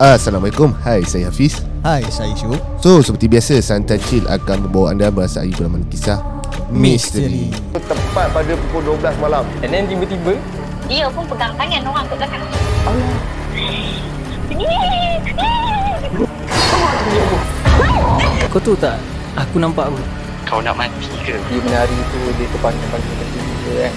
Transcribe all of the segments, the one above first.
Assalamualaikum. Hai, saya Hafiz. Hai, saya Syuk. So, seperti biasa, Santai Chill akan membawa anda merasai pengalaman kisah misteri. Tepat pada pukul 12 malam. And then tiba-tiba dia pun pegang tangan orang kat belakang. Allah. Kau tahu tak, aku nampak apa? Kau nak mati ke? Dia menari tu, dia terpanjang-panjang kaki dia kan.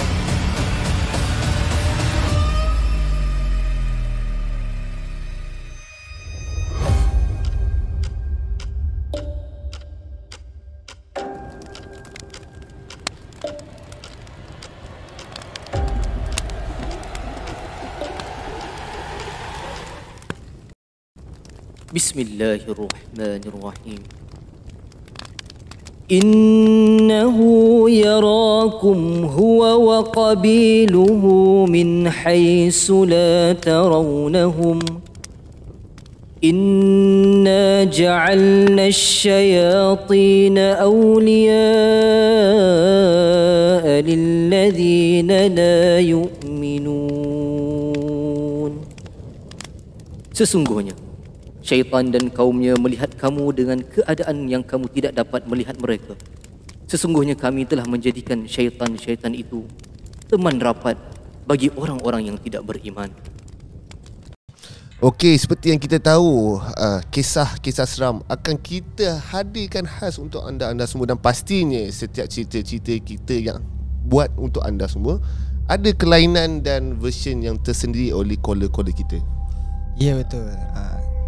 Bismillahirrahmanirrahim. Innahu yarakum huwa wa qabiluhu min haythu la tarawnahum. Inna ja'alna asy-syayatina awliya'a lilladhina la yu'minun. Sesungguhnya syaitan dan kaumnya melihat kamu dengan keadaan yang kamu tidak dapat melihat mereka. Sesungguhnya kami telah menjadikan syaitan-syaitan itu teman rapat bagi orang-orang yang tidak beriman. Okey, seperti yang kita tahu, kisah-kisah seram akan kita hadirkan khas untuk anda semua. Dan pastinya setiap cerita-cerita kita yang buat untuk anda semua ada kelainan dan version yang tersendiri oleh caller-caller kita. Ya, betul.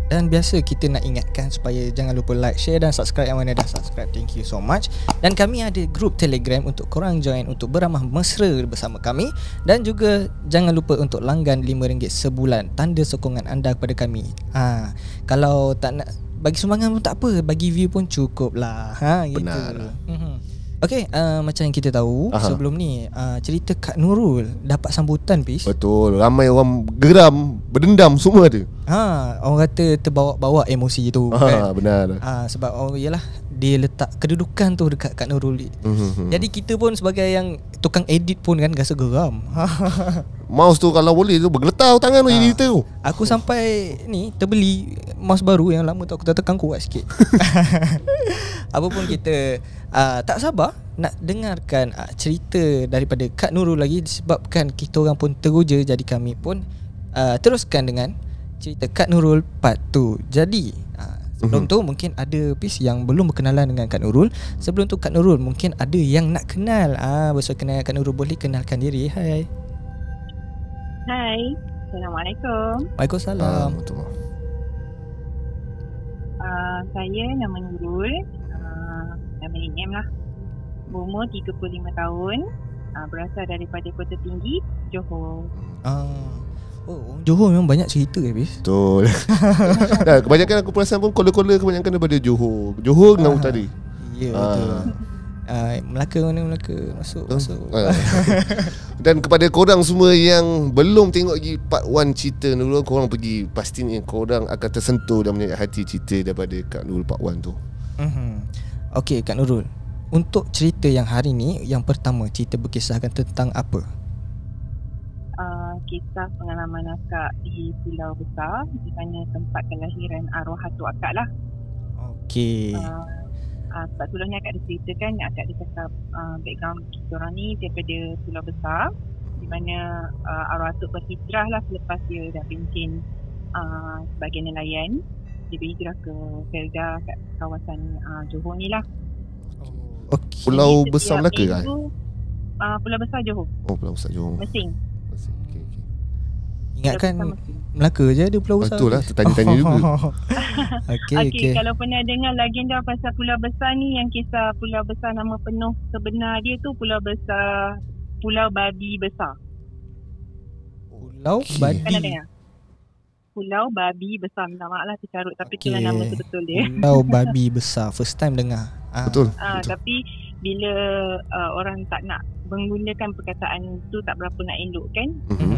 Dan biasa kita nak ingatkan supaya jangan lupa like, share dan subscribe yang mana dah subscribe. Thank you so much. Dan kami ada grup Telegram untuk korang join untuk beramah mesra bersama kami. Dan juga jangan lupa untuk langgan RM5 sebulan. Tanda sokongan anda kepada kami. Kalau tak nak bagi sumbangan pun tak apa, bagi view pun cukup lah. Benar. Gitu. Okey, macam yang kita tahu sebelum ni, cerita Kak Nurul dapat sambutan, Pis. Betul, ramai orang geram, berdendam semua ada. Orang kata terbawa-bawa emosi tu kan? Benar. Sebab yalah, dia letak kedudukan tu dekat Kak Nurul. Jadi kita pun sebagai yang tukang edit pun kan rasa geram. Mouse tu kalau boleh tu bergeletar tangan tu editor tu. Aku sampai ni terbeli mouse baru yang lama tu aku tekan kuat sikit. Apa pun kita tak sabar nak dengarkan cerita daripada Kak Nurul lagi, disebabkan kita orang pun teruja. Jadi kami pun teruskan dengan cerita Kak Nurul part 2. Jadi sebelum tu mungkin ada Pis yang belum berkenalan dengan Kak Nurul. Sebelum tu Kak Nurul mungkin ada yang nak kenal. Besok kenal Kak Nurul, boleh kenalkan diri. Hai. Assalamualaikum. Waalaikumsalam. Saya nama Nurul. Nama nickname lah. Berumur 35 tahun. Berasal daripada Kota Tinggi, Johor. Johor memang banyak cerita Bis. Betul. Dah, kebanyakan aku perasan pun caller-caller kebanyakan daripada Johor. Johor dengan utara. Ya, betul. Melaka mana Melaka masuk. Dan kepada korang semua yang belum tengok lagi part 1 cerita Nurul, korang pergi, pastinya korang akan tersentuh dan menyayat hati cerita daripada Kak Nurul part 1 tu. Okey Kak Nurul, untuk cerita yang hari ni, yang pertama, cerita berkisahkan tentang apa? Kisah pengalaman akak di Pulau Besar, di mana tempat kelahiran arwah Hatu akak lah. Okey. Sebab sebelum ni akak ada ceritakan, akak ada cakap background kita orang ni daripada Pulau Besar, di mana arwah Hatu berhijrah lah selepas dia dah pencen sebagai nelayan. Dia berhijrah ke Felda kat kawasan Johor ni lah. Okay. Pulau Besar Melaka kan? Pulau Besar Johor. Pulau Besar Johor. Mesing. Okay. Ingatkan Melaka je ada Pulau Besar. Betul lah, tertanya-tanya juga. Okay. Kalau pernah dengar legenda pasal Pulau Besar ni, yang kisah Pulau Besar, nama penuh sebenar dia tu Pulau Besar, Pulau Babi Besar. Pulau Babi. Pernah dengar? Pulau Babi Besar. Minta maaf lah tercarut, tapi itulah nama betul dia. Pulau Babi Besar. First time dengar. Betul. Tapi bila orang tak nak menggunakan perkataan tu, tak berapa nak elok kan.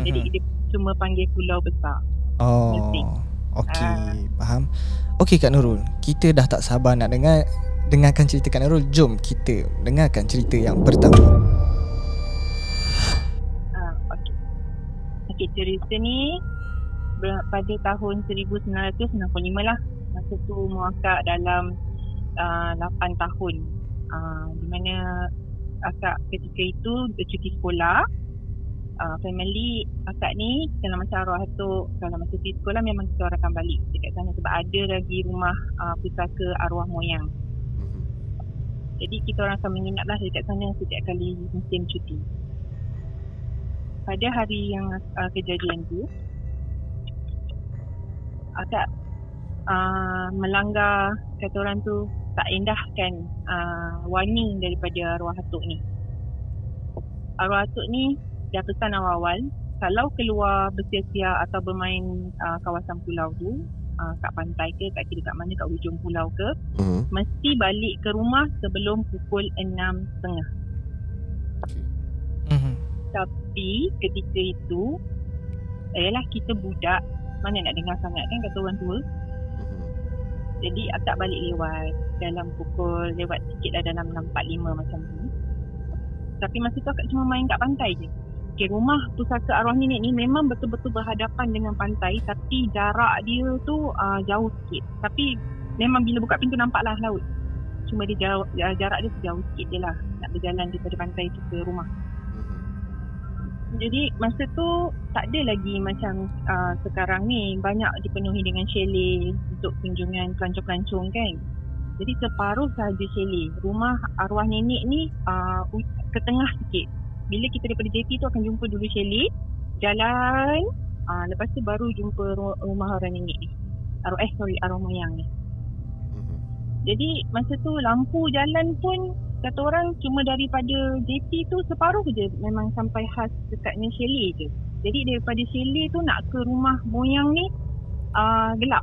Jadi dia cuma panggil Pulau Besar. Okey, faham. Okey Kak Nurul, kita dah tak sabar nak dengarkan cerita Kak Nurul. Jom kita dengarkan cerita yang pertama. Okey, cerita ni pada tahun 1965 lah. Masa tu muakak dalam 8 tahun. Di mana akak ketika itu cuti sekolah. Family akak ni dalam masa arwah tu, kalau masa cuti sekolah memang kita orang akan balik dekat sana sebab ada lagi rumah pusaka arwah moyang. Jadi kita orang akan menginaplah dekat sana setiap kali musim cuti. Pada hari yang kejadian tu, akak melanggar, kata orang tu, tak indahkan warning daripada arwah atuk ni. Arwah atuk ni dah pesan awal-awal, kalau keluar bersia-sia atau bermain kawasan pulau tu, kat pantai ke, kat kiri kat mana, kat hujung pulau ke, mesti balik ke rumah sebelum pukul 6.30. Tapi ketika itu, ayalah kita budak, mana nak dengar sangat kan kata orang tua. Jadi akak balik lewat dalam pukul, lewat sikit dah dalam 6.45 macam tu. Tapi masa tu akak cuma main kat pantai je. Okay, rumah pusaka arwah nenek ni memang betul-betul berhadapan dengan pantai, tapi jarak dia tu jauh sikit. Tapi memang bila buka pintu nampaklah laut. Cuma dia jauh, jarak dia sejauh sikit je lah nak berjalan daripada pantai tu ke rumah. Jadi masa tu tak ada lagi macam sekarang ni banyak dipenuhi dengan chalet untuk kunjungan pelancong-pelancong kan. Jadi separuh sahaja chalet. Rumah arwah nenek ni ke tengah sikit. Bila kita daripada JP tu akan jumpa dulu chalet, jalan, lepas tu baru jumpa rumah arwah nenek ni. Arwah moyang ni. Jadi masa tu lampu jalan pun kata orang cuma daripada JP tu separuh je memang sampai khas dekatnya chalet je. Jadi daripada chalet tu nak ke rumah moyang ni gelap.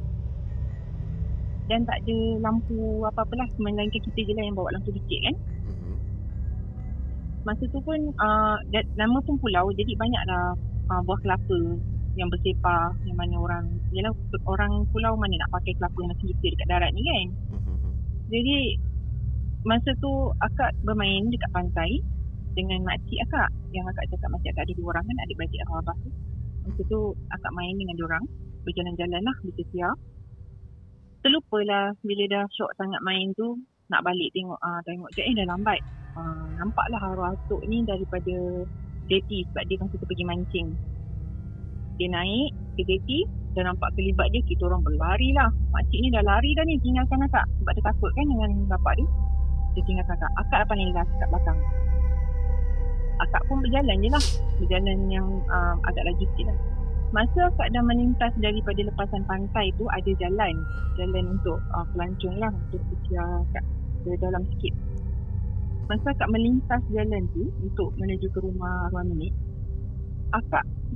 Dan tak ada lampu apa-apalah, melainkan kita je lah yang bawa lampu kecil kan. Masa tu pun nama pun pulau, jadi banyaklah buah kelapa yang bersepah, yang mana orang pulau mana nak pakai kelapa yang macam kita dekat darat ni kan. Jadi masa tu akak bermain dekat pantai dengan makcik akak. Yang akak cakap makcik akak ada 2 orang kan, adik-beradik arwah abah tu. Masa tu akak main dengan diorang, berjalan-jalan lah bersetia. Terlupalah bila dah syok sangat main tu, nak balik tengok dah lambat. Nampaklah arwah atuk ni daripada jeti sebab dia masa tu pergi mancing. Dia naik ke jeti, dah nampak kelibat dia, kita orang berlari lah. Makcik ni dah lari dah ni, tinggalkan akak sebab dia takut kan dengan bapak dia. Dia tinggalkan akak. Akak paling last kat belakang. Akak pun berjalan je lah, berjalan yang agak laju sikit lah. Masa akak dah melintas daripada lepasan pantai tu, ada jalan untuk pelancong lah, untuk usia akak ke dalam sikit. Masa akak melintas jalan tu untuk menuju ke rumah arwah nenek,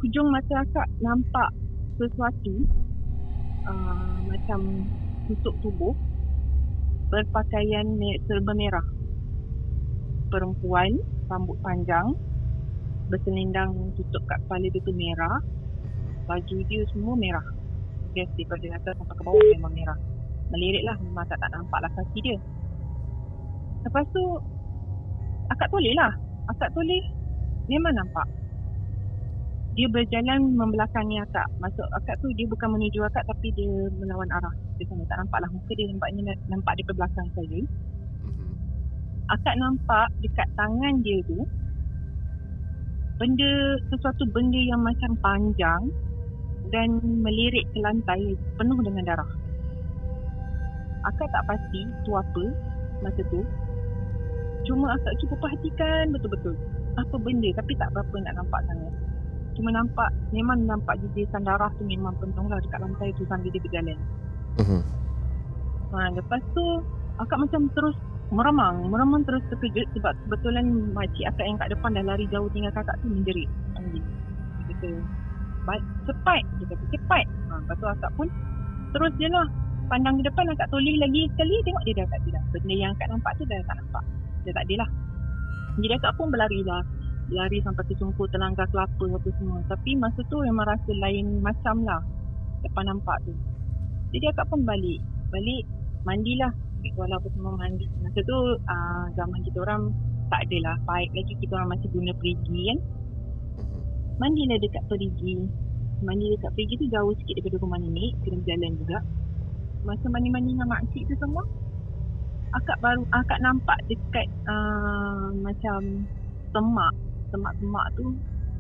hujung mata akak nampak sesuatu macam tutup tubuh berpakaian serba merah. Perempuan, rambut panjang, berselendang tutup kat kepala dia tu merah. Baju dia semua merah. Dia daripada atas sampai ke bawah memang merah. Melirik lah, memang tak nampak lah kaki dia. Lepas tu akak toleh lah. Akak toleh, memang nampak. Dia berjalan membelakangi akak. Maksud akak tu dia bukan menuju akak, tapi dia melawan arah. Dia sana tak nampak lah muka dia, nampak dia ke belakang saja. Akak nampak dekat tangan dia tu sesuatu benda yang macam panjang dan melirik ke lantai penuh dengan darah. Akak tak pasti tu apa masa tu. Cuma akak cuba perhatikan betul-betul apa benda, tapi tak berapa nak nampak sangat. Cuma memang nampak jejesan darah tu memang penuh lah dekat lantai tu sambil dia berjalan. Lepas tu akak macam terus meremang terus terkejut sebab kebetulan makcik akak yang kat depan dah lari jauh tinggal kakak tu menjerit. Dia kata, cepat. Dia kata, cepat. Lepas tu akak pun terus je lah pandang ke depan. Akak toleh lagi sekali, tengok dia dah tak ada. Benda yang akak nampak tu dah tak nampak. Dah tak ada lah. Jadi akak pun berlari sampai ke sungkur telanggar kelapa apa semua. Tapi masa tu memang rasa lain macam lah lepas nampak tu. Jadi akak pun balik mandilah. Walau apa semua mandi. Masa tu zaman kita orang tak adalah pipe lagi, kita orang masih guna perigi kan. Mandilah dekat perigi. mandi dekat pergi tu jauh sikit daripada rumah nenek, kena berjalan juga. Masa mandi-mandi dengan makcik tu semua, akak nampak dekat macam semak tu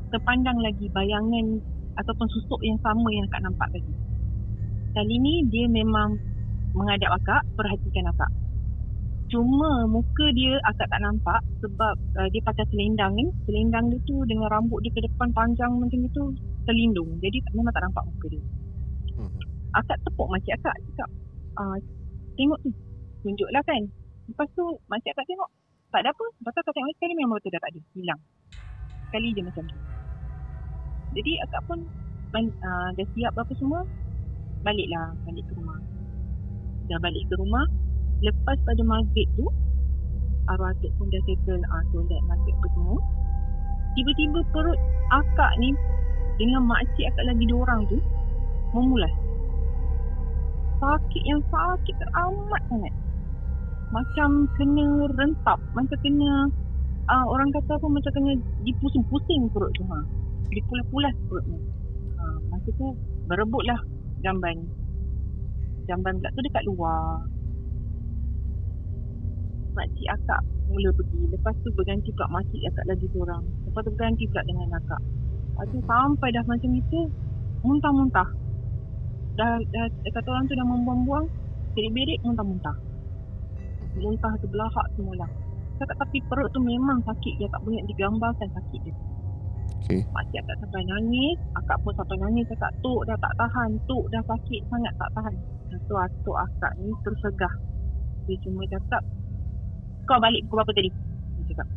terpandang lagi bayangan ataupun susuk yang sama yang akak nampak tadi. Kali ni dia memang menghadap akak, perhatikan akak. Cuma muka dia akak tak nampak sebab dia pakai selendang ni. Selendang dia tu dengan rambut dia ke depan panjang macam itu terlindung. Jadi memang tak nampak muka dia. Akak tepuk makcik akak, cakap, tengok tu, tunjuklah kan. Lepas tu makcik akak tengok, tak ada apa. Lepas tu akak tengok sekali memang betul dah tak ada, hilang. Sekali je macam tu. Jadi akak pun dah siap apa semua, balik ke rumah. Dah balik ke rumah, lepas pada maghrib tu, arwah atuk pun dah settle solat maghrib apa semua. Tiba-tiba perut akak ni dengan makcik akak lagi diorang tu memulas. Sakit yang sakit teramat sangat. Macam kena rentap, macam kena orang kata apa, macam kena dipusing-pusing perut tu. Dipulas-pulas perut ni. Masa tu berebutlah jamban. Jamban pula tu dekat luar. Makcik akak mula pergi. Lepas tu berganti pula makcik akak lagi seorang. Lepas tu berganti pula dengan akak. Lepas tu sampai dah macam itu, muntah-muntah. Dah kata orang tu dah membuang-buang, berik-berik, muntah-muntah. Muntah tu belahak semula. Tapi perut tu memang sakit. Dia tak boleh digambarkan sakit dia. Okay. Makcik akak sampai nangis. Akak pun sampai nangis. Akak tok dah tak tahan. Tok dah sakit sangat tak tahan. So atuk akak ni tersegah. Dia cuma cakap, kau balik pukul berapa tadi? Dia cakap.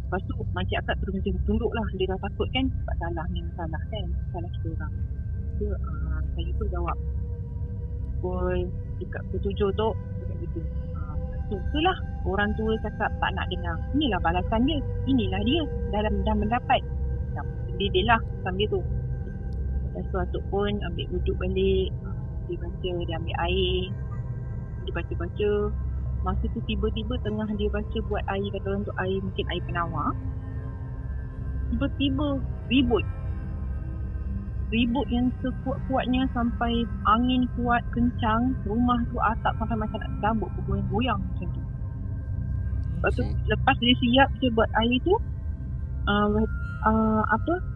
Lepas tu makcik akak terus macam tunduk lah. Dia dah takut kan. Tak salah ni, salah kan. Salah kita orang. So saya pun jawab, pukul dekat pukul 7 tu. Dekat gitu. Itulah orang tua cakap tak nak dengar. Inilah balasan dia. Inilah dia. Dah mendapat. Dia lah sambil tu. Lepas tu atuk pun ambil wuduk balik. Dia baca, dia ambil air. Dia baca-baca. Masa tu tiba-tiba tengah dia baca buat air, kata orang tu air, mungkin air penawar. Tiba-tiba ribut yang sekuat-kuatnya sampai angin kuat, kencang. Rumah tu atap sampai macam nak cabut, bergoyang-goyang macam tu. Lepas tu, lepas dia siap je buat air tu,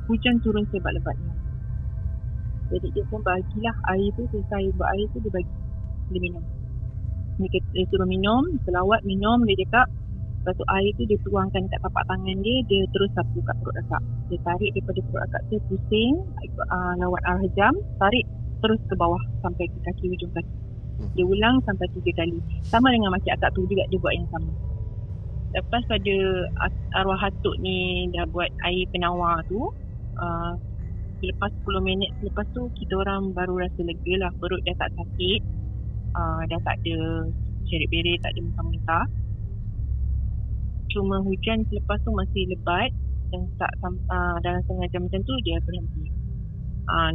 hujan turun sebat-lebatnya. Jadi dia pun bagilah air tu, selesai buat air tu dia bagi. Dia minum. Dia suruh minum, selawat minum, dia cakap. Lepas tu air tu dia tuangkan kat tapak tangan dia, dia terus sapu kat perut akak. Dia tarik daripada perut akak tu, pusing, lawat arhajam, tarik terus ke bawah sampai ke kaki, hujung kaki. Dia ulang sampai 3 kali. Sama dengan makcik akak tu juga, dia buat yang sama. Lepas pada arwah atuk ni dah buat air penawar tu, lepas 10 minit lepas tu kita orang baru rasa lega lah. Perut dah tak sakit, dah tak ada cerit-berit, tak ada muntah-muntah. Cuma hujan selepas tu masih lebat dan tak dalam setengah jam macam tu dia berhenti.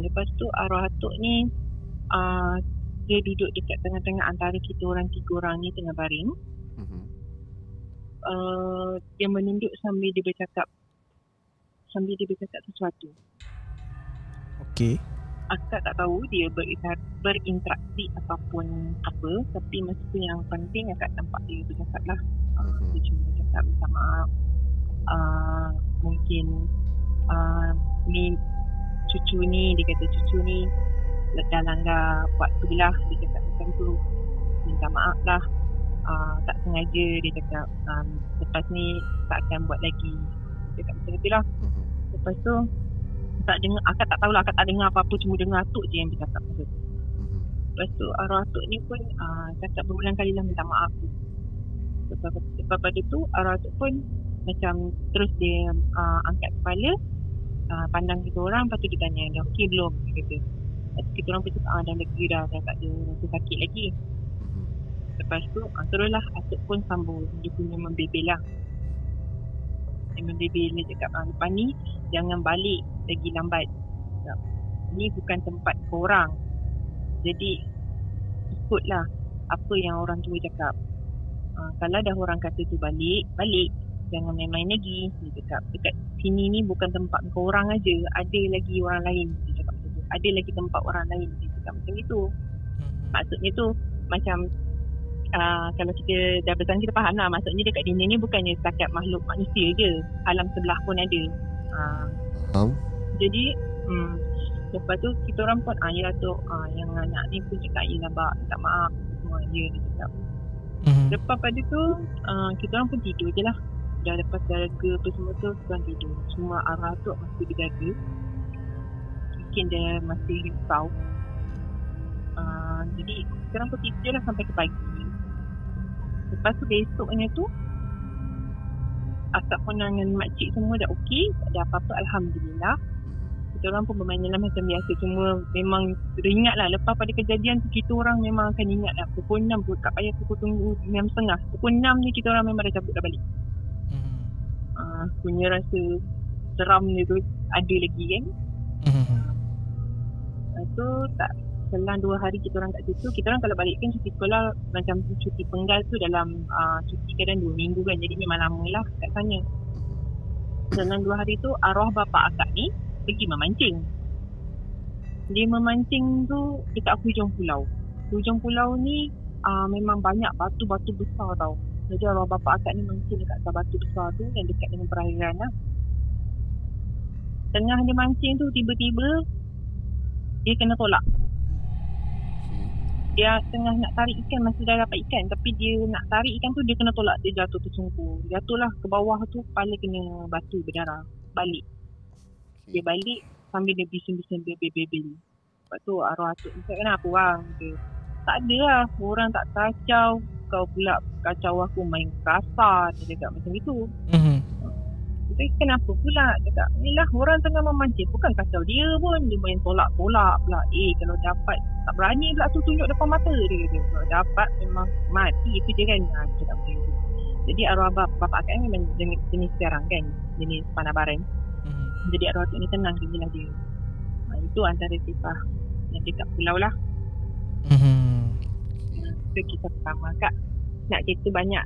Lepas tu arwah atuk ni dia duduk dekat tengah-tengah antara kita orang 3 orang ni tengah baring. Dia menunduk sambil dia bercakap sesuatu. Okey. Akak tak tahu dia berinteraksi apapun apa, tapi masa tu yang penting akak nampak dia bercakap lah. Dia cuma bercakap minta maaf. Mungkin ni cucu ni, dia kata cucu ni dah langgar waktu lah, dia cakap macam tu. Minta maaf lah. Tak sengaja, dia cakap lepas ni tak akan buat lagi. Dia cakap macam tu lah. Lepas tu tak dengar, akak tak tahulah, akak tak dengar apa-apa, cuma dengar atuk je yang bercakap macam tu. Lepas tu arwah atuk ni pun cakap berulang kali lah minta maaf tu. Lepas pada tu arwah atuk pun macam terus dia angkat kepala, pandang kita orang, lepas tu dia tanya, dah okey belum? Dia kata. Lepas tu kita orang pun cakap dah lega dah tak ada rasa sakit lagi. Lepas tu teruslah atuk pun sambung, dia punya membebel lah. Dia membebel, dia cakap lepas ni jangan balik lagi lambat. Ni bukan tempat korang. Jadi ikutlah apa yang orang tua cakap. Kalau dah orang kata tu balik, jangan main-main lagi. Dia cakap dekat sini ni bukan tempat kau orang aja, ada lagi orang lain. Dia cakap macam tu. Ada lagi tempat orang lain. Dia cakap macam itu. Maksudnya tu macam kalau kita dah besar kita faham lah. Maksudnya dekat dunia ni bukannya setakat makhluk manusia je, alam sebelah pun ada. Faham? Jadi lepas tu kita orang pun yelah tu yang anak ni pun cakap yelah bak, minta maaf semua dia cakap. Lepas pada tu kita orang pun tidur je lah. Dah lepas jaga apa semua tu, kita orang tidur. Semua arah tu masih berjaga. Mungkin dia masih risau. Jadi kita orang pun tidur je lah sampai ke pagi. Lepas tu besoknya tu akak konangan makcik semua dah okey, tak ada apa-apa, Alhamdulillah. Kita orang pun bermain lah macam biasa. Cuma memang sudah ingat lah, lepas pada kejadian tu kita orang memang akan ingat lah. Pukul 6 kat payah pukul tunggu 6.30. Pukul 6 ni kita orang memang dah cabut dah balik. Punya rasa seram dia tu ada lagi kan. Tu tak selang 2 hari kita orang kat situ. Kita orang kalau balik kan cuti sekolah macam cuti penggal tu dalam cuti kadang 2 minggu kan. Jadi memang lama lah kat sana. Dalam 2 hari tu arwah bapa akak ni pergi memancing. Dia memancing tu dekat hujung pulau. Hujung pulau ni memang banyak batu-batu besar tau. Jadi arwah bapa akak ni mancing dekat atas batu besar tu yang dekat dengan perairan lah. Tengah dia mancing tu tiba-tiba dia kena tolak. Dia tengah nak tarik ikan, masih dah dapat ikan, tapi dia nak tarik ikan tu dia kena tolak, dia jatuh tersungkur. Jatuhlah ke bawah tu, kepala kena batu berdarah. Balik. Dia balik sambil dia bising-bising bebel-bebel. Lepas tu arwah atuk ni cakap, kenapa bang? Dia, tak ada lah, orang tak kacau. Kau pula kacau aku main kasar. Dia cakap macam itu. Dia cakap, kenapa pula? Dia cakap, inilah orang tengah memancing, bukan kacau dia pun. Dia main tolak-tolak pula. Kalau dapat, tak berani pula tu tunjuk depan mata dia. Kalau dapat memang mati itu je kan. Dia cakap macam itu. Jadi arwah bapak akak ni memang jenis sekarang kan, jenis panah bareng. Jadi arwah tu ni tenang je lah dia. Itu antara kisah yang dekat pulau lah. Itu kisah pertama kak. Nak cerita banyak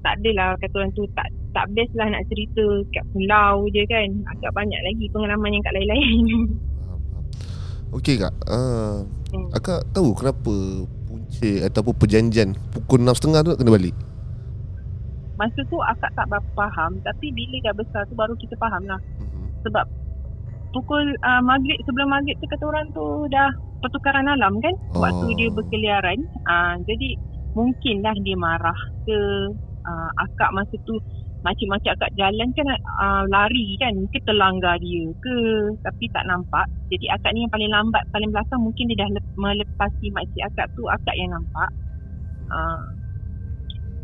tak adalah kata orang tu tak best lah nak cerita kat pulau je kan. Agak banyak lagi pengalaman yang kat lain-lain. Okey kak, akak tahu kenapa punca ataupun perjanjian pukul 6.30 tu nak kena balik? Masa tu akak tak berapa faham, tapi bila dah besar tu baru kita faham lah. Sebab pukul maghrib, sebelum maghrib tu kata orang tu dah pertukaran alam kan. Waktu dia berkeliaran. Jadi mungkinlah dia marah ke akak masa tu. Makcik-makcik akak jalan kan lari kan, mungkin terlanggar dia ke, tapi tak nampak. Jadi akak ni yang paling lambat, paling belakang, mungkin dia dah melepasi makcik akak tu, akak yang nampak.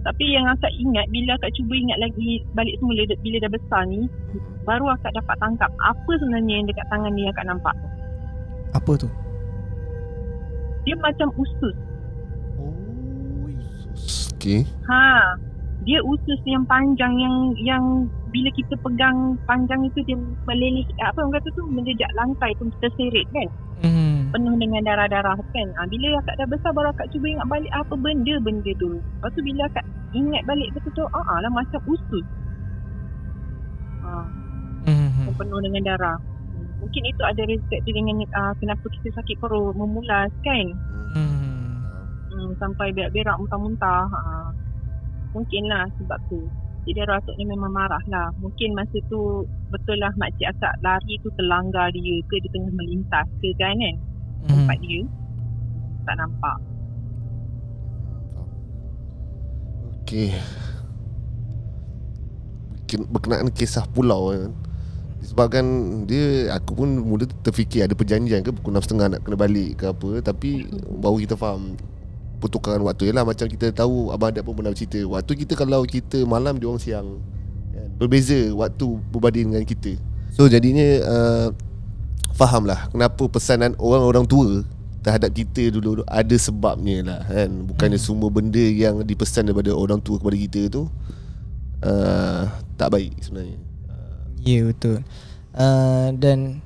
Tapi yang akak ingat, bila akak cuba ingat lagi balik semula bila dah besar ni, baru akak dapat tangkap apa sebenarnya yang dekat tangan ni akak nampak tu. Apa tu? Dia macam usus. Okey. Dia usus yang panjang yang bila kita pegang panjang itu dia meleleh, apa orang kata tu, menjejak lantai tu terseret kan. Penuh dengan darah-darah kan. Bila akak dah besar baru akak cuba ingat balik apa benda tu. Lepas tu bila akak ingat balik betul-betul lah macam usus. Yang penuh dengan darah. Mungkin itu ada resep dengan kenapa kita sakit perut, memulas kan. Sampai berak-berak muntah-muntah. Mungkinlah sebab tu. Jadi arwah atuk ni memang marah lah. Mungkin masa tu betul lah makcik akak lari tu terlanggar dia ke, dia tengah melintas ke kan tempat dia. Tak nampak. Okey. Berkenaan kisah pulau kan, disebabkan dia, aku pun mula terfikir ada perjanjian ke pukul 6.30 nak kena balik ke apa. Tapi baru kita faham pertukaran waktu. Yalah, macam kita tahu, Abang Adab pun pernah bercerita, waktu kita kalau kita malam, dia orang siang kan? Berbeza waktu berbanding dengan kita. So jadinya faham lah kenapa pesanan orang-orang tua terhadap kita dulu ada sebabnya lah kan. Bukannya semua benda yang dipesan daripada orang tua kepada kita tu tak baik sebenarnya. Ya, betul. Dan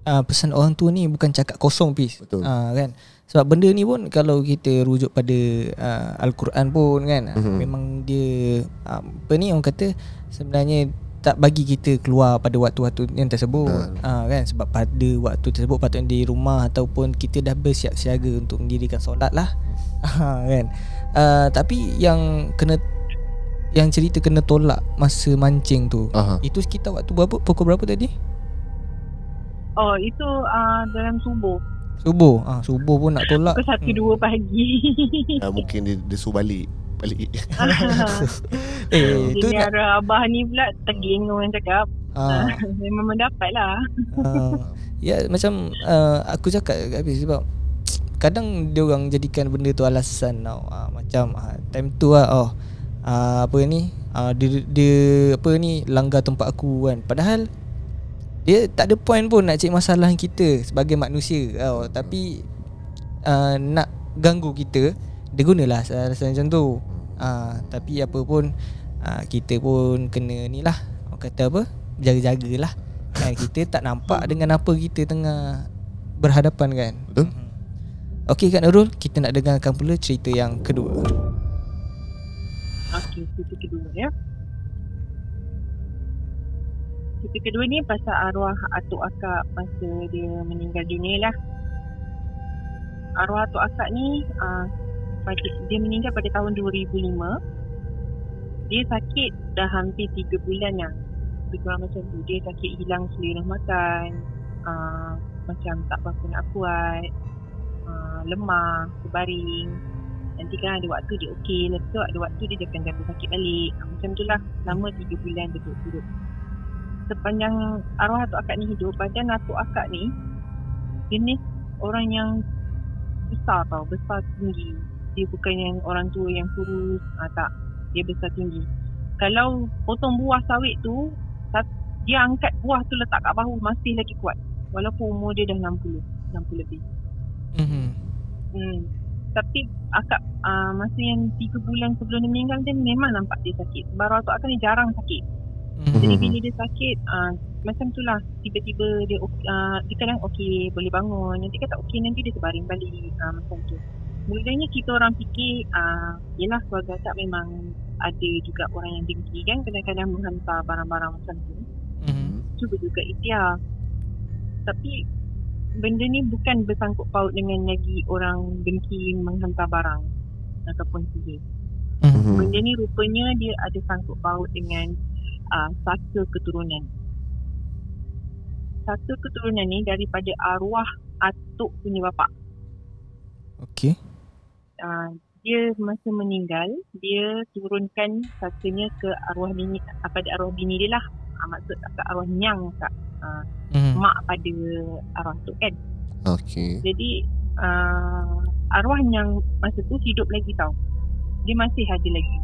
pesan orang tua ni bukan cakap kosong pis. Betul. Kan. Sebab benda ni pun kalau kita rujuk pada Al-Quran pun kan, memang dia apa ni orang kata sebenarnya tak bagi kita keluar pada waktu-waktu yang tersebut. Kan, sebab pada waktu tersebut patutnya di rumah ataupun kita dah bersiap siaga untuk mendirikan solat lah. Kan. Tapi yang cerita kena tolak masa mancing tu, itu sekitar waktu berapa, pukul berapa tadi? Oh, itu dalam subuh. Subuh pun nak tolak. Pukul 1-2 pagi. Mungkin dia suruh balik. Itu Ini arah abah ni pula terging orang cakap. Memang mendapat lah. Ya, macam aku cakap kat habis sebab kadang dia orang jadikan benda tu alasan tau. Macam time tu lah apa ni, dia apa ni langgar tempat aku kan. Padahal dia tak ada point pun nak cari masalah kita sebagai manusia tau. Tapi nak ganggu kita, dia gunalah alasan macam tu. Tapi apa pun kita pun kena ni lah, orang kata apa, jaga-jagalah kan. Kita tak nampak dengan apa kita tengah berhadapan kan. Betul. Okey Kak Nurul, kita nak dengarkan pula cerita yang kedua. Okey, cerita kedua ya. Cerita kedua ni pasal arwah atuk akak masa dia meninggal dunia lah. Arwah atuk akak ni dia meninggal pada tahun 2005. Dia sakit dah hampir 3 bulan lah. Lebih kurang macam tu. Dia sakit hilang selera makan, macam tak berapa nak kuat, lemah, terbaring. Nanti kan ada waktu dia okey, lepas tu ada waktu dia akan jatuh sakit balik. Macam tu lah, selama 3 bulan duduk. Sepanjang arwah atuk akak ni hidup, badan atuk akak ni jenis orang yang besar tau, besar tinggi. Dia bukan yang orang tua yang kurus, tak. Dia besar tinggi. Kalau potong buah sawit tu, dia angkat buah tu letak kat bahu, masih lagi kuat. Walaupun umur dia dah 60 lebih. Tapi akak masa yang 3 bulan sebelum dia meninggal, dia memang nampak dia sakit. Sebab arwah atuk akak ni jarang sakit. Jadi bila dia sakit, macam tu lah, tiba-tiba dia kadang okey, boleh bangun. Nanti kata okey, nanti dia terbaring balik. Macam tu. Mulanya kita orang fikir yelah, keluarga tak memang ada juga orang yang dengki kan, kadang-kadang menghantar barang-barang macam tu. Cuba juga ikhtiar. Tapi benda ni bukan bersangkut paut dengan lagi orang dengki menghantar barang ataupun sihir. Benda ni rupanya dia ada sangkut paut dengan saka keturunan. Saka keturunan ni daripada arwah atuk punya bapak. Okey. Dia masa meninggal, dia turunkan sakanya ke arwah bini, pada arwah bini dia lah. Maksud ke arwah nyang kak, mak pada arwah tu kan. Okey. Jadi arwah nyang masa tu hidup lagi tau. Dia masih ada lagi.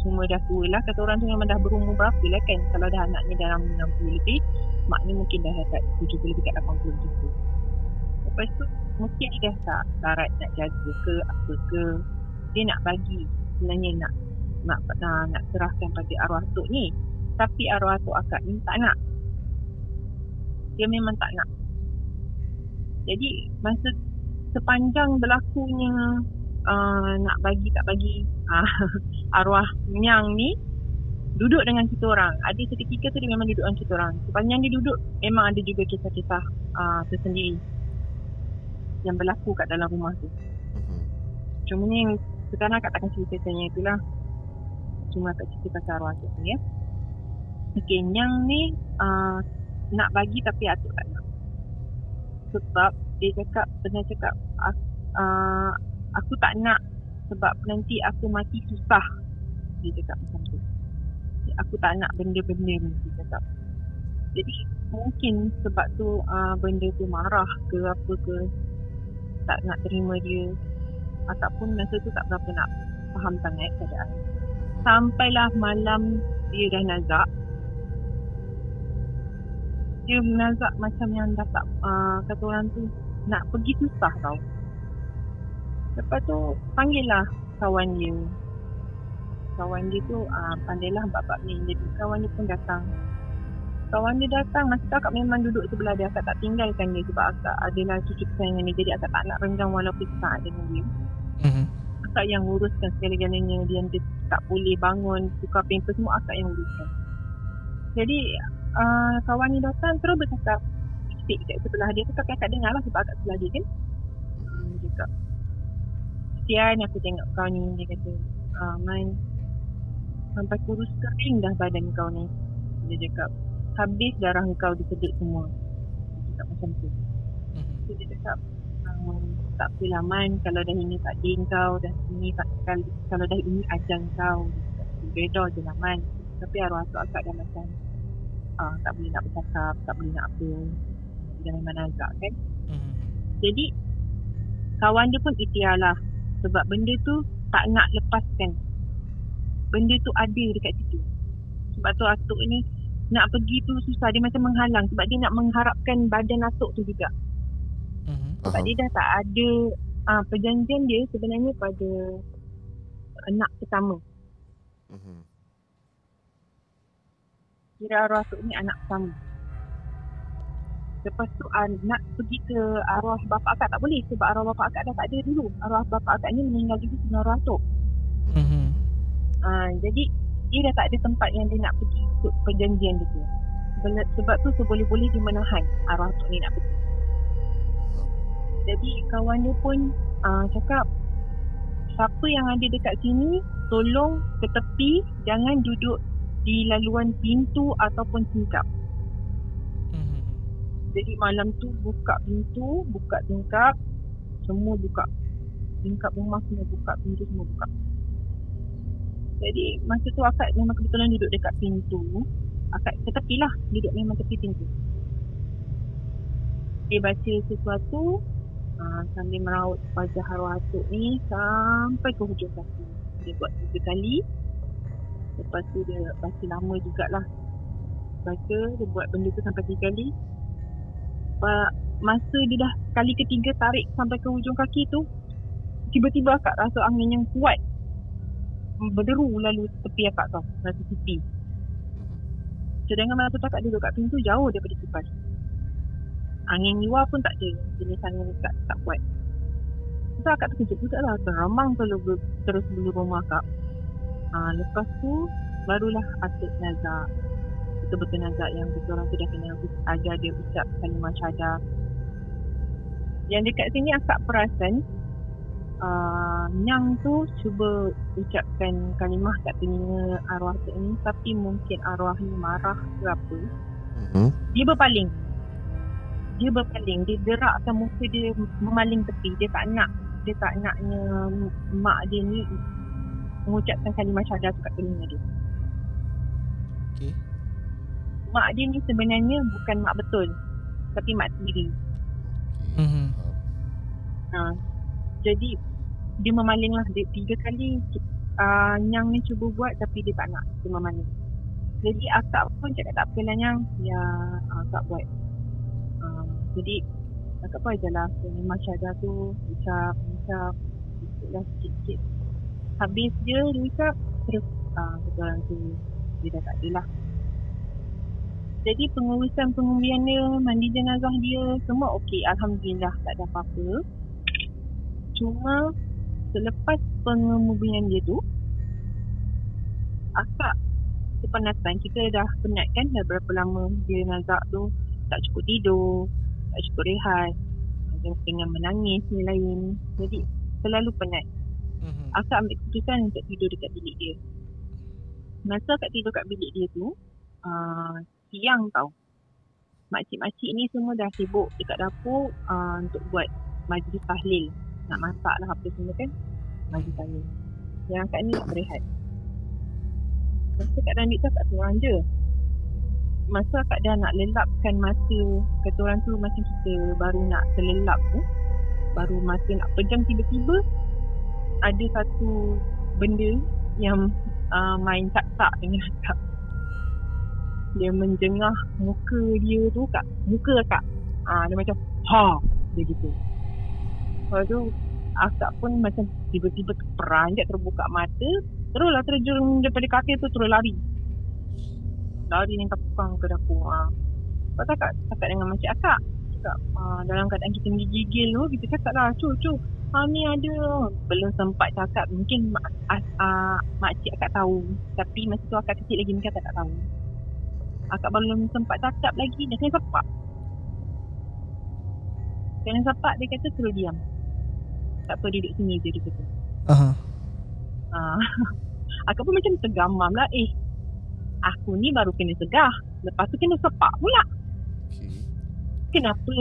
Cuma dah tua lah. Kata orang tu memang dah berumur berapa lah kan. Kalau dah anaknya dalam 60 lebih, mak ni mungkin dah kat 70 lebih, kat 80 lebih tu. Lepas tu mungkin dia dah tak syarat nak jaga ke apa ke. Dia nak bagi, sebenarnya nak serahkan pada arwah atuk ni. Tapi arwah atuk akak ni tak nak. Dia memang tak nak. Jadi masa sepanjang berlakunya nak bagi tak bagi, arwah nyang ni duduk dengan kita orang. Ada seketika tu dia memang duduk dengan kita orang. Sepanjang dia duduk, memang ada juga kisah-kisah tersendiri yang berlaku kat dalam rumah tu. Cuma ni sekarang akak takkan cerita-ceritanya itulah. Cuma akak cerita pasal arwah tu ya. Okay, nyang ni nak bagi tapi atuk tak nak. Sebab dia pernah cakap aku tak nak sebab nanti aku mati susah. Dia cakap macam tu. Aku tak nak benda-benda ni, dia cakap. Jadi mungkin sebab tu benda tu marah ke apa ke, tak nak terima dia, ataupun masa tu tak berapa nak faham sangat keadaan. Sampailah malam dia dah nazak. Dia nazak macam yang dah tak, kata orang tu nak pergi susah tau. Lepas tu panggil lah kawan dia. Kawan dia tu pandailah bab-bab ni. Jadi kawan dia pun datang. kawan dia datang, masa tu akak memang duduk sebelah dia. Akak tak tinggalkan dia sebab akak adalah cucu kesayangan dia. Jadi akak tak nak renggang walaupun saat dengan dia. Akak yang uruskan segala-galanya. Dia tak boleh bangun, tukar pamper semua akak yang uruskan. Jadi kawan ni datang terus bercakap sikit kat sebelah dia tu. Kakak dengar lah sebab akak sebelah dia kan. Dia cakap, "Kesian aku tengok kau ni." Dia kata, "Man, sampai kurus kering dah badan kau ni." Dia cakap, "Habis darah kau disedut semua." Dia cakap macam tu. So dia cakap, "Tak apalah Man, kalau dah ini takdir kau, dah ini kalau dah ini ajal kau, reda je lah Man." Tapi arwah tu akak dah macam tak boleh nak bercakap, tak boleh nak apa. Dia memang nazak kan. Jadi kawan dia pun ikhtiar lah. Sebab benda tu tak nak lepaskan. Benda tu ada dekat situ. Sebab tu atuk ni nak pergi tu susah. Dia macam menghalang. Sebab dia nak mengharapkan badan atuk tu juga. Sebab dia dah tak ada perjanjian dia sebenarnya pada anak pertama. Kira arwah atuk ni anak pertama. Lepas tu nak pergi ke arwah bapa akak tak boleh. Sebab arwah bapa akak dah tak ada dulu. Arwah bapa akak ni meninggal dulu dengan arwah atuk. Jadi dia dah tak ada tempat yang dia nak pergi ikut perjanjian dia tu. Sebab tu seboleh-boleh dia menahan arwah atuk ni nak pergi. Jadi kawan dia pun cakap, siapa yang ada dekat sini tolong ke tepi, jangan duduk di laluan pintu ataupun tingkap. Jadi malam tu buka pintu, buka tingkap, semua buka. Tingkap rumah semua buka, pintu semua buka. Jadi masa tu akak memang kebetulan duduk dekat pintu. Akak ke tepi lah, duduk memang tepi pintu. Dia baca sesuatu sambil meraut wajah arwah atuk ni sampai ke hujung kaki. Dia buat 3 kali. Lepas tu dia baca lama jugalah. Baca, dia buat benda tu sampai 3 kali. Masa dia dah kali ketiga tarik sampai ke hujung kaki tu, tiba-tiba akak rasa angin yang kuat berderu lalu tepi akak tau, rasa pipi. Sedangkan masa tu akak duduk kat pintu jauh daripada kipas. Angin luar pun tak ada, jenis angin tak kuat. So akak terkejut juga lah, teramang terus bulu rumah akak. Lepas tu barulah atuk nazak. Betul-betul nazak yang orang tu dah kena ajar dia ucap kalimah syahadah. Yang dekat sini akak perasan Nyang tu cuba ucapkan kalimah kat telinga arwah tu ni, tapi mungkin arwah ni marah ke apa. Dia berpaling. Dia gerakkan muka dia memaling tepi. Dia tak naknya mak dia ni mengucapkan kalimah syahadah tu kat telinga dia. Okay. Mak dia ni sebenarnya bukan mak betul, tapi mak tiri. Jadi dia memaling lah. Dia 3 kali Nyang ni cuba buat, tapi dia tak nak. Dia memaling. Jadi akak pun cakap tak apalah Nyang, ya akak buat. Jadi akak pun ajarlah kalimah syahadah tu, ucap lah sikit-sikit. Habis dia ucap, terus orang tu dia dah tak ada lah. Jadi pengurusan pengumian dia, mandi jenazah dia, semua okey, alhamdulillah, tak ada apa-apa. Cuma selepas pengumian dia tu, akak kepanasan. Kita dah penat kan, dah berapa lama dia nazak tu, tak cukup tidur, tak cukup rehat, dengan menangis ni lain. Jadi selalu penat. Akak ambil keputusan untuk tidur dekat bilik dia. Masa akak tidur kat bilik dia tu, siang tau, makcik-makcik ni semua dah sibuk dekat dapur untuk buat majlis tahlil. Nak masak lah apa semua kan, majlis tahlil. Yang akak ni nak berehat. Masa kat dalam bilik tu akak seorang je. Masa akak dah nak lelapkan mata, kata orang tu macam kita baru nak terlelap tu, baru masa nak pejam, tiba-tiba ada satu benda yang main tak-tak dengan akak. Dia menjengah muka dia tu kat muka akak. Dia macam dia gitu. Lepas tu akak pun macam tiba-tiba terperanjat, terbuka mata, teruslah terjun daripada katil tu, terus lari lari dengan kapang ke dapur. Lepas tu cakap dengan makcik akak. Cakap dalam keadaan kita gigil tu, kita cakap lah, cu, ni ada. Belum sempat cakap, mungkin makcik akak tahu. Tapi masa tu akak kecil lagi, mungkin akak tak tahu. Akak belum sempat cakap lagi, dia kena sepak. Kena sepak, dia kata suruh diam. Tak apa, duduk sini je, dia kata. Akak pun macam tergamam lah. Aku ni baru kena segah, lepas tu kena sepak pula. Kenapa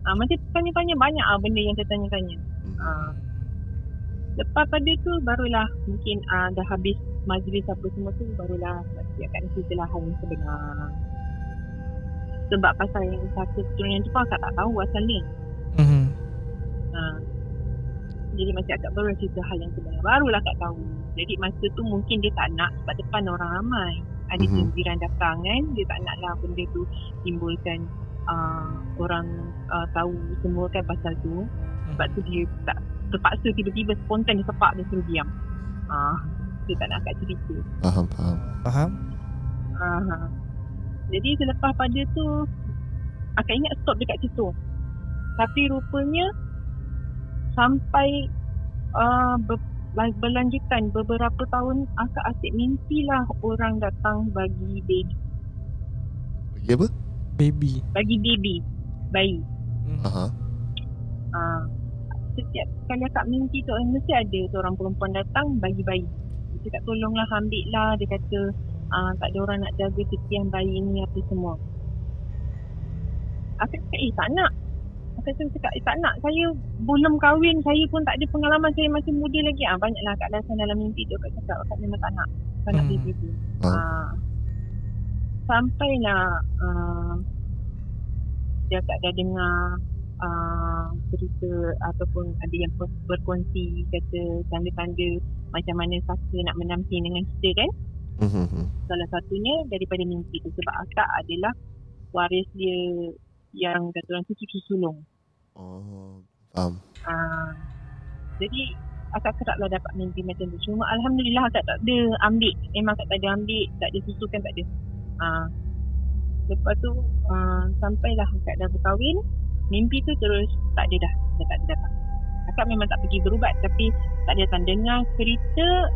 macam tanya-tanya banyak benda yang saya tanya-tanya. Lepas pada tu barulah mungkin dah habis majlis apa semua tu, barulah makcik akak ni ceritalah hal yang sebenar. Sebab pasal yang satu keturunan tu pun akak tak tahu asal dia. Jadi makcik akak baru cerita hal yang sebenar, barulah akak tahu. Jadi masa tu mungkin dia tak nak, sebab depan orang ramai, ada jiran datang kan, dia tak nak lah benda tu timbulkan orang tahu semua kan pasal tu. Sebab tu dia tak terpaksa, tiba-tiba spontan dia sepak, dia suruh diam. Dia tak nak akak cerita. Faham? Jadi selepas pada tu akak ingat stop dekat situ. Tapi rupanya sampai berlanjutan beberapa tahun, akak asyik mimpilah orang datang bagi baby. Bagi apa? Bagi bayi. Setiap kali akak mimpi tu, mesti ada seorang perempuan datang bagi bayi. Dia tak tolonglah, ambil lah. Dia kata tak ada orang nak jaga kesian bayi ni apa semua. Akak cakap tak nak. Akak cakap tak nak. Saya belum kahwin, saya pun tak ada pengalaman, saya masih muda lagi. Banyaklah akak alasan dalam mimpi tu. Akak cakap akak memang tak nak. Tak nak baby tu. Sampailah dia akak dah dengar cerita ataupun ada yang berkongsi kata tanda-tanda macam mana saka nak menamping dengan kita kan. Salah satunya daripada mimpi tu, sebab akak adalah waris dia yang kata orang tu cucu sulung. Faham. Jadi akak keraplah dapat mimpi macam tu. Cuma alhamdulillah akak tak ada ambil. Memang akak tak ada ambil, tak ada susukan, tak ada. Lepas tu sampailah akak dah berkahwin, mimpi tu terus tak ada dah tak ada datang. Akak memang tak pergi berubat, tapi tak ada datang. Dengar cerita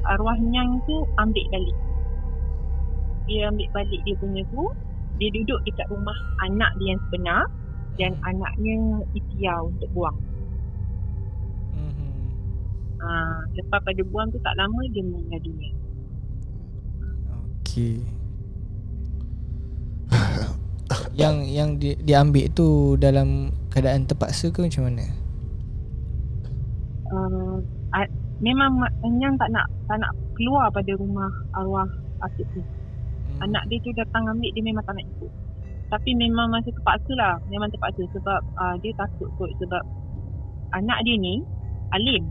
arwah nyang tu ambil balik. Dia ambil balik dia punya tu. Dia duduk dekat rumah anak dia yang sebenar, dan anaknya ikhtiar untuk buang. Lepas pada buang tu tak lama dia meninggal dunia. Okey. Yang diambil tu dalam keadaan terpaksa ke macam mana? Memang yang tak nak keluar pada rumah arwah asyik tu. Anak dia tu datang ambil, dia memang tak nak ikut. Tapi memang masa terpaksa lah. Memang terpaksa sebab dia takut kot. Sebab anak dia ni alim.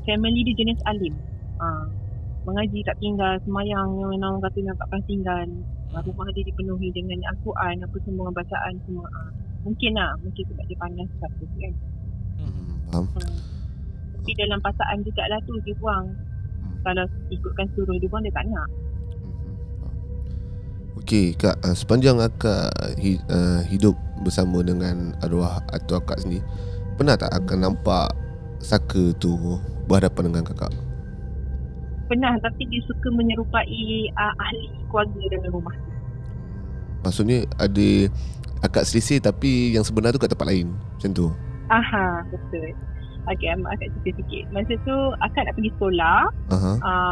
Family dia jenis alim. Mengaji tak tinggal, semayang yang memang kata nak tak pernah tinggal. Rumah dia dipenuhi dengan Al-Quran, apa semua, bacaan semua. Mungkin sebab dia panas satu kan. Tapi dalam pasaan jugalah tu dia buang. Kalau ikutkan suruh dia buang, dia tak nak. Okey Kak, sepanjang akak hidup bersama dengan arwah atau akak sendiri, pernah tak akak nampak saka tu berhadapan dengan kakak? Pernah, tapi dia suka menyerupai ahli keluarga dalam rumah. Maksudnya ada akak selisih tapi yang sebenar tu kat tempat lain, macam tu? Betul. Okay, akak cerita sikit. Masa tu akak nak pergi sekolah.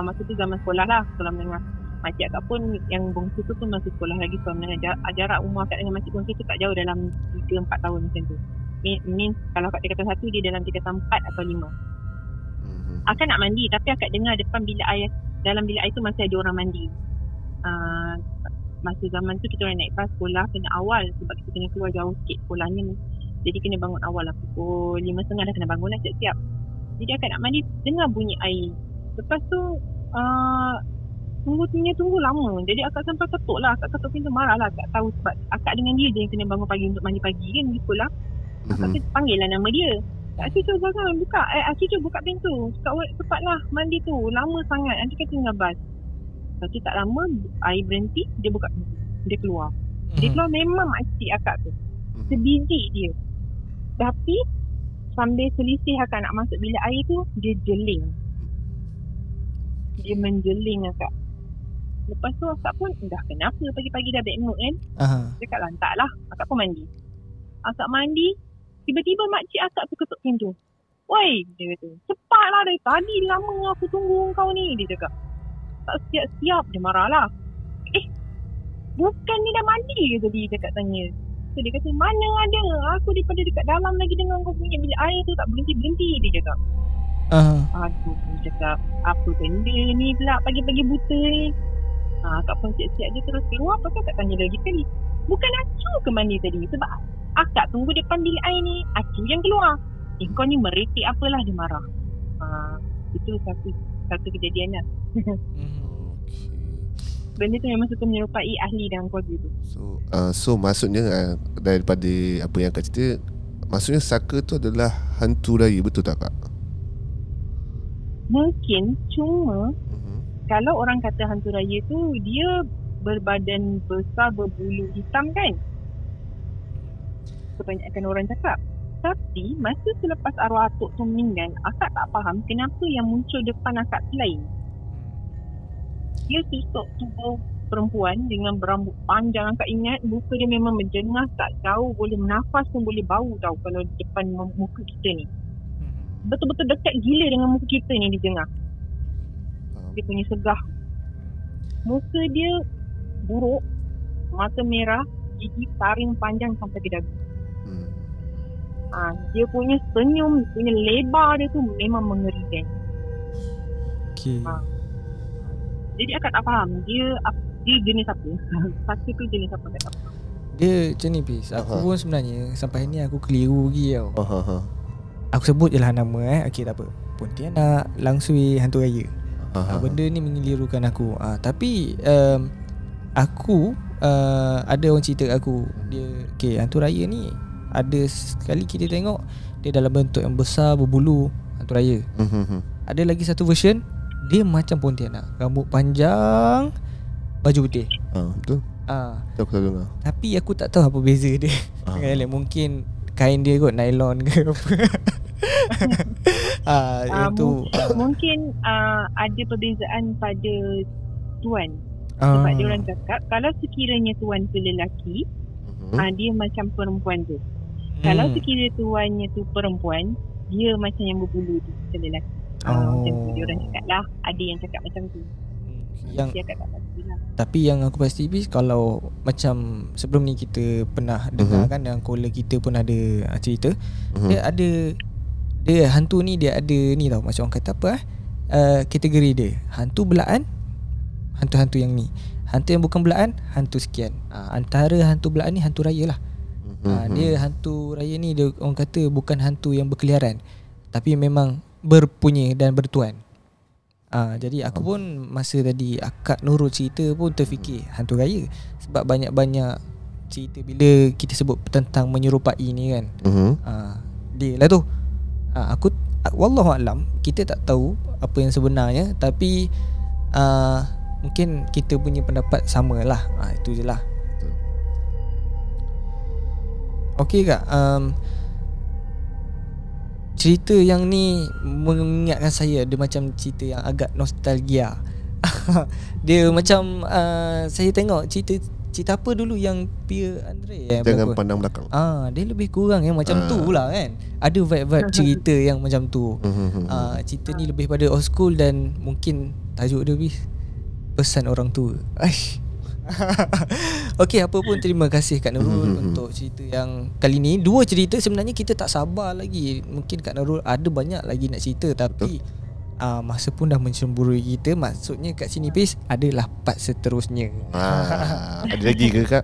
Masa tu zaman sekolah lah, sekolah menengah. Makcik akak pun yang bongsu tu pun masih sekolah lagi, sekolah menengah. Jarak umur akak dengan makcik bongsu tu tak jauh, dalam 3-4 tahun macam tu. Means kalau akak tingkatan 1, dia dalam tingkatan 4 atau 5. Akak nak mandi, tapi akak dengar depan bilik air, dalam bilik air tu masih ada orang mandi. Masa zaman tu kita orang naik bas sekolah kena awal, sebab kita kena keluar jauh sikit sekolahnya. Jadi kena bangun awal lah, pukul 5.30 dah kena bangun lah siap-siap. Jadi akak nak mandi, dengar bunyi air. Lepas tu tunggu lama. Jadi akak sampai ketuk lah. Akak ketuk pintu, marah lah. Akak tahu sebab akak dengan dia je yang kena bangun pagi untuk mandi pagi kan di sekolah. Akak panggil lah nama dia. Cucu jangan buka. Cucu buka pintu. Cepatlah mandi tu. Lama sangat. Nanti kita tinggal bas. Lepas tu tak lama air berhenti, dia buka pintu. Dia keluar. Dia keluar memang makcik akak tu. Sebiji dia. Tapi sambil selisih akak nak masuk bilik air tu, dia jeling. Dia menjeling akak. Lepas tu akak pun dah kenapa pagi-pagi dah bad mood kan. Dia kat lantak lah. Akak pun mandi. Akak mandi, tiba-tiba makcik akak tu ketuk pintu. Woi, dia kata, cepatlah dari tadi lama aku tunggu kau ni, dia cakap. Tak siap-siap, dia marah lah. Bukan ni dah mandi ke tadi, dia cakap tanya. So dia kata, mana ada, aku daripada dekat dalam lagi dengan kau punya bilik air tu tak berhenti-berhenti, dia cakap. Aduh, dia cakap, apa benda ni pula pagi-pagi buta ni. Akak pun siap-siap dia terus keluar. Lepas tu akak tanya lagi sekali, bukan Acu ke mandi tadi? Sebab akak tunggu depan bilik air ni, Acu yang keluar. Kau ni merepek apalah, dia marah. Itu satu kejadian lah. Benda tu memang suka menyerupai ahli dalam keluarga tu. So maksudnya daripada apa yang Kak cerita, maksudnya Saka tu adalah hantu raya, betul tak Kak? Mungkin, cuma kalau orang kata hantu raya tu, dia berbadan besar, berbulu hitam kan? Kebanyakan orang cakap. Tapi masa selepas arwah atuk tu meninggal, akak tak faham kenapa yang muncul depan akak tu lain. Dia susuk tubuh perempuan dengan berambut panjang. Akak ingat muka dia memang menjengah, tak jauh, boleh bernafas pun boleh bau tau kalau depan muka kita ni. Betul-betul dekat gila dengan muka kita ni dia jengah. Dia punya segah. Muka dia buruk, mata merah, gigi taring panjang sampai ke dagu. Dia punya senyum, punya lebar dia tu memang mengerikan. Jadi akak tak faham dia jenis apa. Satu tu jenis apa tak faham. Dia macam ni Pis. Aku pun sebenarnya sampai ni aku keliru lagi tau. Aku sebut je lah nama okay, tak apa. Pontianak, Langsui, hantu raya. Benda ni mengelirukan aku. Tapi aku ada orang cerita aku, dia okay, hantu raya ni ada sekali kita tengok dia dalam bentuk yang besar, berbulu, hantu raya. Ada lagi satu version, dia macam Pontianak, rambut panjang, baju putih. Betul. Aku tahu dengar. Tapi aku tak tahu apa beza dia. Mungkin kain dia kot nylon ke apa. Mungkin ada perbezaan pada tuan. Sebab dia orang cakap kalau sekiranya tuan tu lelaki, dia macam perempuan tu. Kalau sekiranya tuannya tu perempuan, dia macam yang berbulu tu, macam lelaki. Macam tu dia orang cakap lah. Ada yang cakap macam tu. Tapi yang aku pasti Bis, kalau macam sebelum ni kita pernah dengar kan, yang caller kita pun ada cerita, dia ada, dia hantu ni dia ada ni tau, macam orang kata apa kategori dia, hantu belaan, hantu-hantu yang ni, hantu yang bukan belaan, hantu sekian. Antara hantu belaan ni hantu raya lah. Dia hantu raya ni dia orang kata bukan hantu yang berkeliaran, tapi memang berpunya dan bertuan. Jadi aku pun masa tadi akak Nurul cerita pun terfikir hantu raya. Sebab banyak-banyak cerita bila kita sebut tentang menyerupai ni kan, dia lah tu. Aku wallahualam, kita tak tahu apa yang sebenarnya, tapi mungkin kita punya pendapat sama lah. Itu je lah. Okey Kak, cerita yang ni mengingatkan saya, dia macam cerita yang agak nostalgia. Dia macam saya tengok cerita apa dulu yang Pia Andre Jangan Pandang Belakang. Dia lebih kurang yang macam tu lah kan. Ada vibe-vibe cerita yang macam tu. Cerita ni lebih pada old school dan mungkin tajuk dia pesan orang tua. Okey, apa pun terima kasih Kak Nurul untuk cerita yang kali ni. Dua cerita sebenarnya kita tak sabar lagi. Mungkin Kak Nurul ada banyak lagi nak cerita, tapi masa pun dah mencemburui kita. Maksudnya kat sini Pis adalah part seterusnya. Ada lagi ke Kak?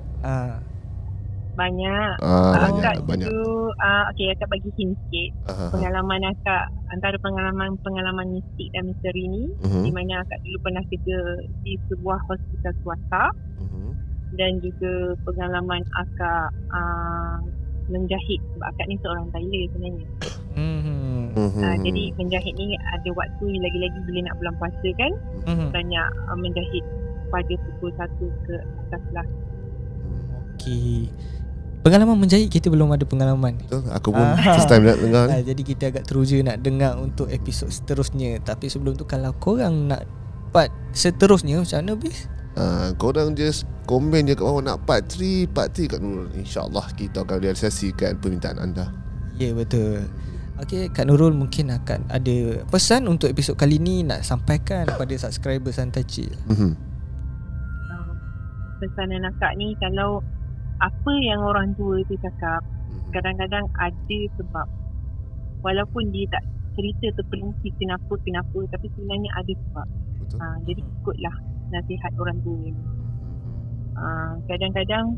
Banyak. Banyak. Okey, akak bagi hint sikit. Pengalaman akak, antara pengalaman mistik dan misteri ni, di mana akak dulu pernah kerja di sebuah hospital swasta, dan juga pengalaman akak menjahit. Sebab akak ni seorang tailor sebenarnya. Jadi menjahit ni ada waktu lagi-lagi bila nak bulan puasa kan, banyak menjahit pada pukul 1 ke atas lah. Okey. Pengalaman menjahit kita belum ada pengalaman. Betul, aku pun first time nak dengar ni. Jadi kita agak teruja nak dengar untuk episod seterusnya. Tapi sebelum tu, kalau korang nak part seterusnya macam mana, Bis? Korang just komen je kat bawah nak part 3 kat Nurul. InsyaAllah kita akan realisasikan permintaan anda. Ya, betul. Okey, Kak Nurul mungkin akan ada pesan untuk episod kali ni nak sampaikan kepada subscriber Santai Chill. Pesanan akak ni, kalau apa yang orang tua tu cakap, kadang-kadang ada sebab. Walaupun dia tak cerita terperinci kenapa, tapi sebenarnya ada sebab. Jadi ikutlah nasihat orang tua ni. Kadang-kadang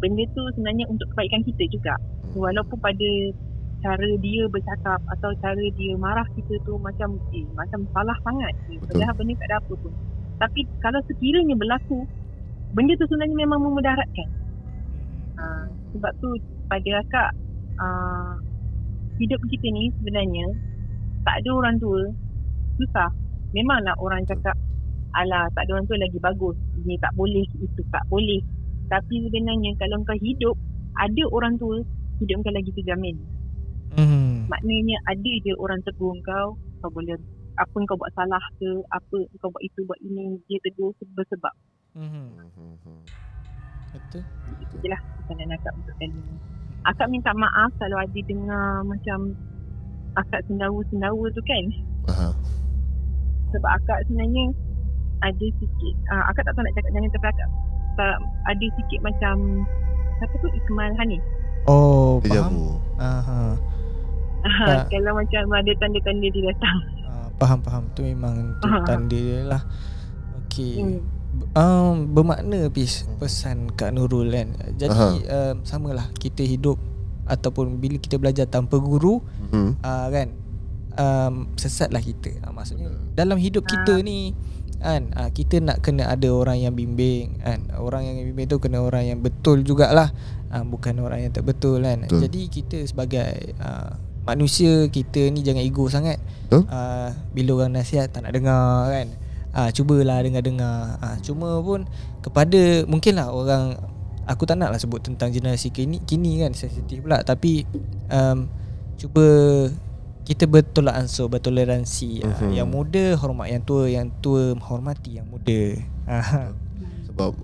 benda tu sebenarnya untuk kebaikan kita juga. Walaupun pada cara dia bercakap atau cara dia marah kita tu macam salah sangat. Padahal benda tak ada apa pun. Tapi kalau sekiranya berlaku, benda tu sebenarnya memang memudaratkan. Sebab tu pada akak, hidup kita ni sebenarnya tak ada orang tua susah. Memanglah orang cakap, alah tak ada orang tua lagi bagus, ini tak boleh, itu tak boleh. Tapi sebenarnya kalau kau hidup ada orang tua, hidup kau lagi terjamin. Maknanya ada je orang tegur kau boleh, apa kau buat salah ke, apa kau buat itu buat ini, dia tegur bersebab. Betul. Itulah pesanan akak untuk kali ni. Akak minta maaf kalau ada dengar macam akak sendawa-sendawa tu kan. Sebab akak sebenarnya ada sikit, akak tak tahu nak cakap jangan terpelakak. Ada sikit macam, siapa tu, Ikmal Hanif. Oh, faham. Kalau macam ada tanda-tanda dia datang. Faham. Tu memang tu tanda dia lah. Okey. Bermakna pesan Kak Nurul kan. Jadi samalah kita hidup ataupun bila kita belajar tanpa guru, kan, sesatlah kita. Maksudnya dalam hidup kita ni kan, kita nak kena ada orang yang bimbing kan. Orang yang bimbing tu kena orang yang betul jugalah, bukan orang yang tak betul kan. Betul. Jadi kita sebagai manusia, kita ni jangan ego sangat. Bila orang nasihat tak nak dengar kan, cubalah dengar-dengar. Cuma pun kepada, mungkinlah orang, aku tak naklah sebut tentang generasi kini kan, sensitif pula. Tapi cuba kita bertolak ansur, bertoleransi. Yang muda hormat yang tua, yang tua menghormati yang muda. Sebab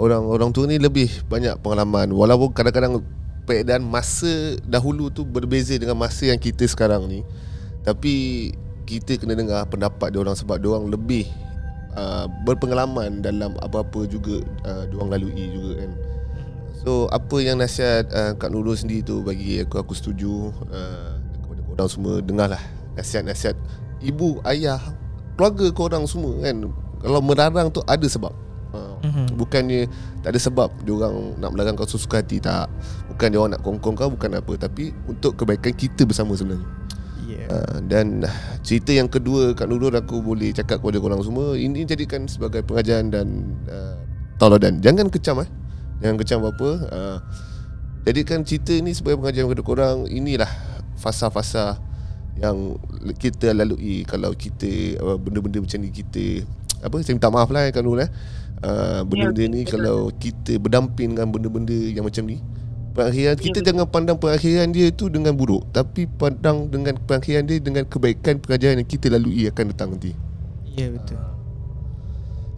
orang tua ni lebih banyak pengalaman. Walaupun kadang-kadang perbezaan masa dahulu tu berbeza dengan masa yang kita sekarang ni, tapi kita kena dengar pendapat diorang sebab diorang lebih berpengalaman dalam apa-apa juga diorang lalui juga kan. So apa yang nasihat Kak Nurul sendiri tu, bagi aku setuju. Kepada korang semua, dengarlah nasihat-nasihat ibu, ayah, keluarga korang semua kan. Kalau melarang tu ada sebab. Bukannya tak ada sebab diorang nak melarang kau sesuka hati, tak. Bukan diorang nak kongkong kau, bukan apa, tapi untuk kebaikan kita bersama sebenarnya. Dan cerita yang kedua Kak Nurul, aku boleh cakap kepada korang semua, ini jadikan sebagai pengajaran dan tauladan. Jangan kecam jangan kecam apa-apa. Jadikan cerita ni sebagai pengajaran kepada korang. Inilah fasa-fasa yang kita lalui. Kalau kita benda-benda macam ni, kita saya minta maaf lah Kak Nurul benda-benda ni, kalau kita berdamping dengan benda-benda yang macam ni, perakhiran kita jangan pandang perakhiran dia tu dengan buruk, tapi pandang dengan perakhiran dia dengan kebaikan pengajaran yang kita lalui akan datang nanti. Ya, betul.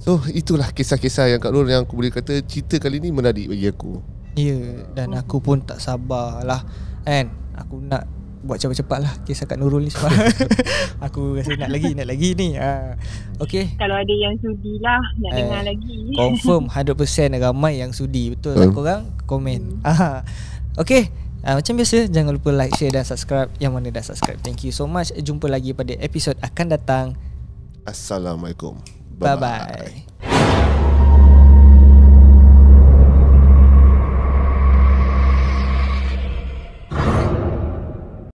So itulah kisah-kisah yang Kak Nurul, yang aku boleh kata cerita kali ni menarik bagi aku. Ya, dan aku pun tak sabarlah kan. Aku nak buat cepat-cepat lah kisah Kak Nurul ni sebab aku rasa nak lagi ni. Okay. Kalau ada yang sudi lah nak dengar lagi. Confirm 100% ramai yang sudi. Betul lah korang? Komen. Okay. Macam biasa, jangan lupa like, share dan subscribe. Yang mana dah subscribe, thank you so much. Jumpa lagi pada episod akan datang. Assalamualaikum. Bye-bye.